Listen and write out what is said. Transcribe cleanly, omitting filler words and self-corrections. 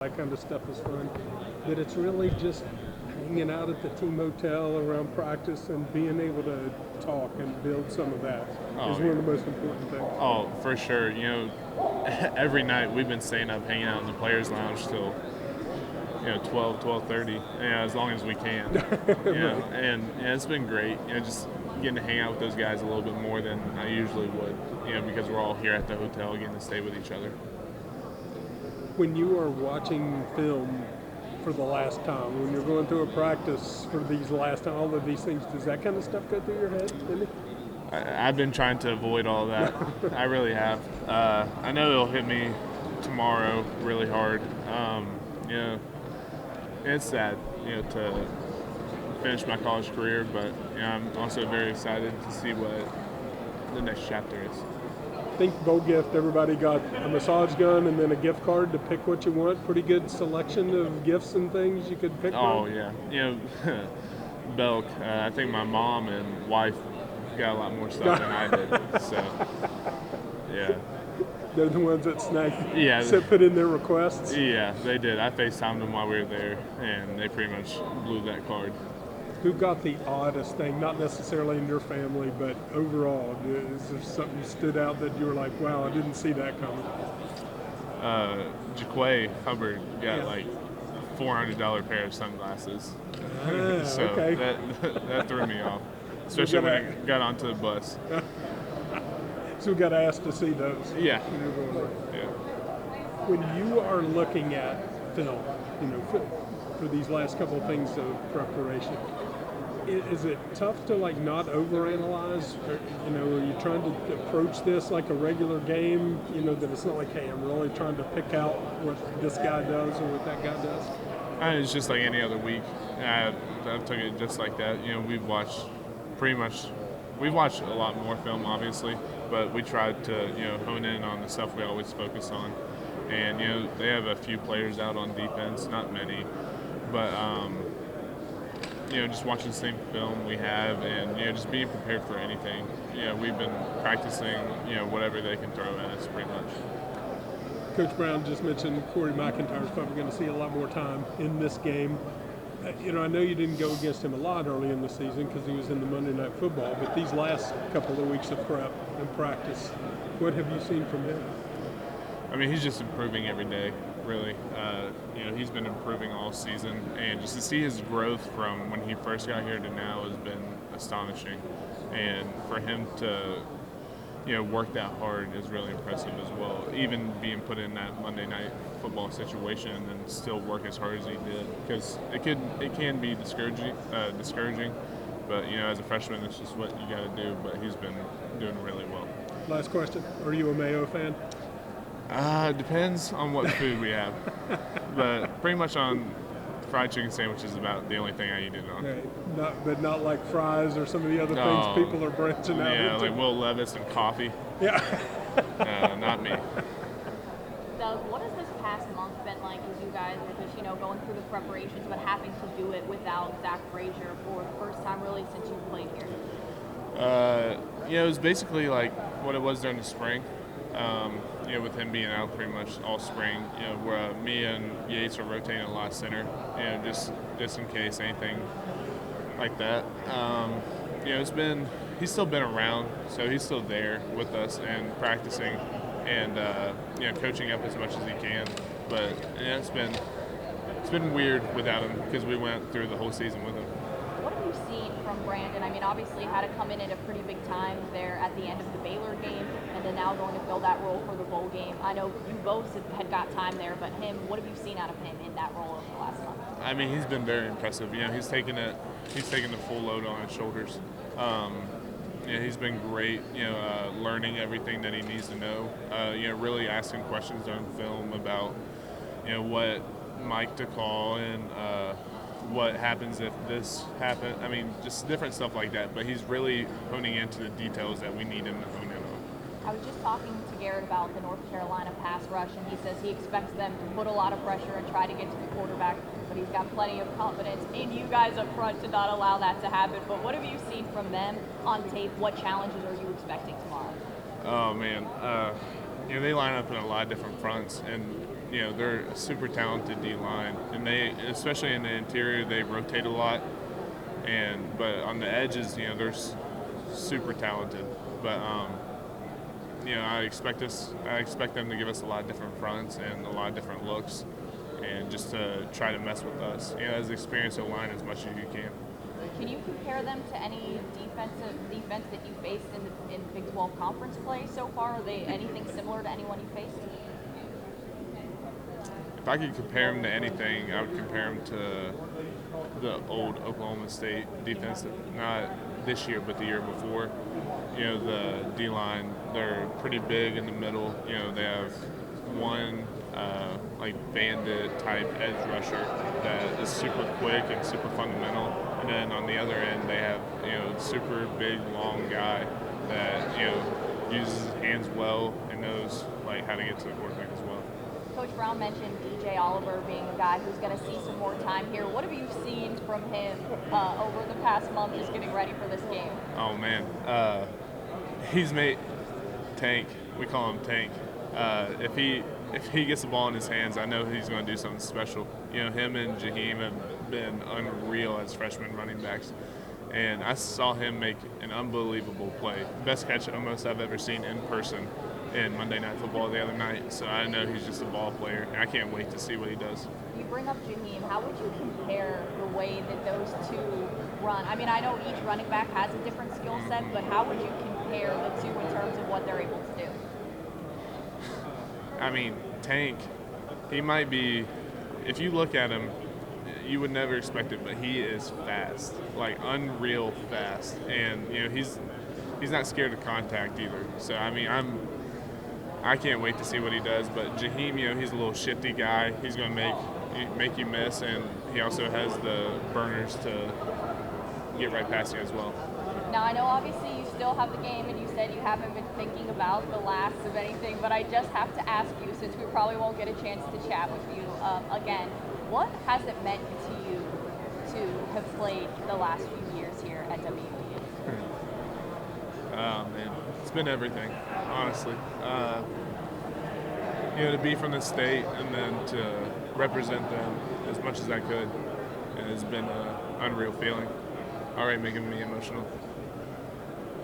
that kind of stuff is fun. But it's really just hanging out at the team hotel around practice and being able to talk and build some of that is one of the most important things. Oh, for sure. Every night we've been staying up, hanging out in the players' lounge till 12:30. As long as we can. And it's been great. Just getting to hang out with those guys a little bit more than I usually would. Because we're all here at the hotel, getting to stay with each other. When you are watching film for the last time, when you're going through a practice for these last time, all of these things, does that kind of stuff go through your head? I've been trying to avoid all that. I really have. I know it'll hit me tomorrow really hard. It's sad, to finish my college career, but I'm also very excited to see what the next chapter is. I think bowl gift, everybody got a massage gun and then a gift card to pick what you want. Pretty good selection of gifts and things you could pick Oh, from. yeah. Belk, I think my mom and wife got a lot more stuff than I did. So, yeah. They're the ones that Yeah. put in their requests. Yeah, they did. I FaceTimed them while we were there, and they pretty much blew that card. Who got the oddest thing, not necessarily in your family, but overall? Is there something that stood out that you were like, wow, I didn't see that coming? Jaquay Hubbard got like a $400 pair of sunglasses. So okay. that threw me off, especially when I got onto the bus. So we got asked to see those. Yeah. Yeah. When you are looking at film, for these last couple of things of preparation, is it tough to not overanalyze? Or, are you trying to approach this like a regular game? That it's not like, hey, I'm really trying to pick out what this guy does or what that guy does. It's just like any other week. I took it just like that. We've watched a lot more film, obviously, but we tried to hone in on the stuff we always focus on. And they have a few players out on defense, not many, but just watching the same film we have, and just being prepared for anything. We've been practicing whatever they can throw at us, pretty much. Coach Brown just mentioned Corey McIntyre's probably going to see a lot more time in this game. I know you didn't go against him a lot early in the season because he was in the Monday Night Football, but these last couple of weeks of prep and practice, what have you seen from him? I mean, he's just improving every day, really. He's been improving all season, and just to see his growth from when he first got here to now has been astonishing. And for him to, work that hard is really impressive as well. Even being put in that Monday Night Football situation and then still work as hard as he did, because it can be discouraging. But as a freshman, it's just what you got to do. But he's been doing really well. Last question: are you a Mayo fan? Depends on what food we have, but pretty much on fried chicken sandwich is about the only thing I eat it on. Right. Not like fries or some of the other things people are branching out. Yeah, like Will Levis and coffee. Yeah. Not me. Doug, what has this past month been like as you guys are just, going through the preparations, but having to do it without Zach Frazier for the first time really since you played here? It was basically like what it was during the spring. With him being out pretty much all spring, where me and Yates are rotating a lot center, just in case anything like that. He's still been around, so he's still there with us and practicing and coaching up as much as he can. But it's been weird without him because we went through the whole season with him. What have you seen from Brandon? I mean, obviously had to come in at a pretty big time there at the end of the Baylor game, and then now going to fill that role for the bowl game. I know you both had got time there, but what have you seen out of him in that role over the last month? I mean, he's been very impressive. He's taken the full load on his shoulders. He's been great. Learning everything that he needs to know. Really asking questions during film about what Mike to call and what happens if this happens. I mean, just different stuff like that. But he's really honing into the details that we need him to hone in on. I was just talking to Garrett about the North Carolina pass rush, and he says he expects them to put a lot of pressure and try to get to the quarterback, but he's got plenty of confidence in you guys up front to not allow that to happen. But what have you seen from them on tape? What challenges are you expecting tomorrow? Oh, man. They line up in a lot of different fronts, and they're a super talented D line, and they, especially in the interior, they rotate a lot. But on the edges, they're super talented. But I expect them to give us a lot of different fronts and a lot of different looks, and just to try to mess with us. As experienced O-line as much as you can. Can you compare them to any defense that you faced in Big 12 conference play so far? Are they anything similar to anyone you faced? If I could compare them to anything, I would compare them to the old Oklahoma State defense, not this year, but the year before. The D-line, they're pretty big in the middle. They have one bandit type edge rusher that is super quick and super fundamental. And then on the other end, they have, super big, long guy that, uses his hands well and knows, how to get to the quarterback as well. Coach Brown mentioned DJ Oliver being a guy who's going to see some more time here. What have you seen from him over the past month just getting ready for this game? Oh, man. He's made Tank. We call him Tank. If he gets the ball in his hands, I know he's going to do something special. Him and Jaheim have been unreal as freshman running backs. And I saw him make an unbelievable play. Best catch almost I've ever seen in person in Monday Night Football the other night. So I know he's just a ball player, and I can't wait to see what he does. You bring up Jaheim. How would you compare the way that those two run? I mean, I know each running back has a different skill set, but how would you compare the two in terms of what they're able to do? I mean, Tank, he might be, if you look at him, you would never expect it, but he is fast, unreal fast. And, he's not scared of contact either. So, I mean, I can't wait to see what he does. But Jaheim, he's a little shifty guy. He's going to make you miss, and he also has the burners to get right past you as well. Now, I know obviously you still have the game, and you said you haven't been thinking about the last of anything, but I just have to ask you, since we probably won't get a chance to chat with you again, what has it meant to you to have played the last few years here at WU? Oh, man. It's been everything, honestly. To be from the state and then to represent them as much as I could has been an unreal feeling. Already making me emotional.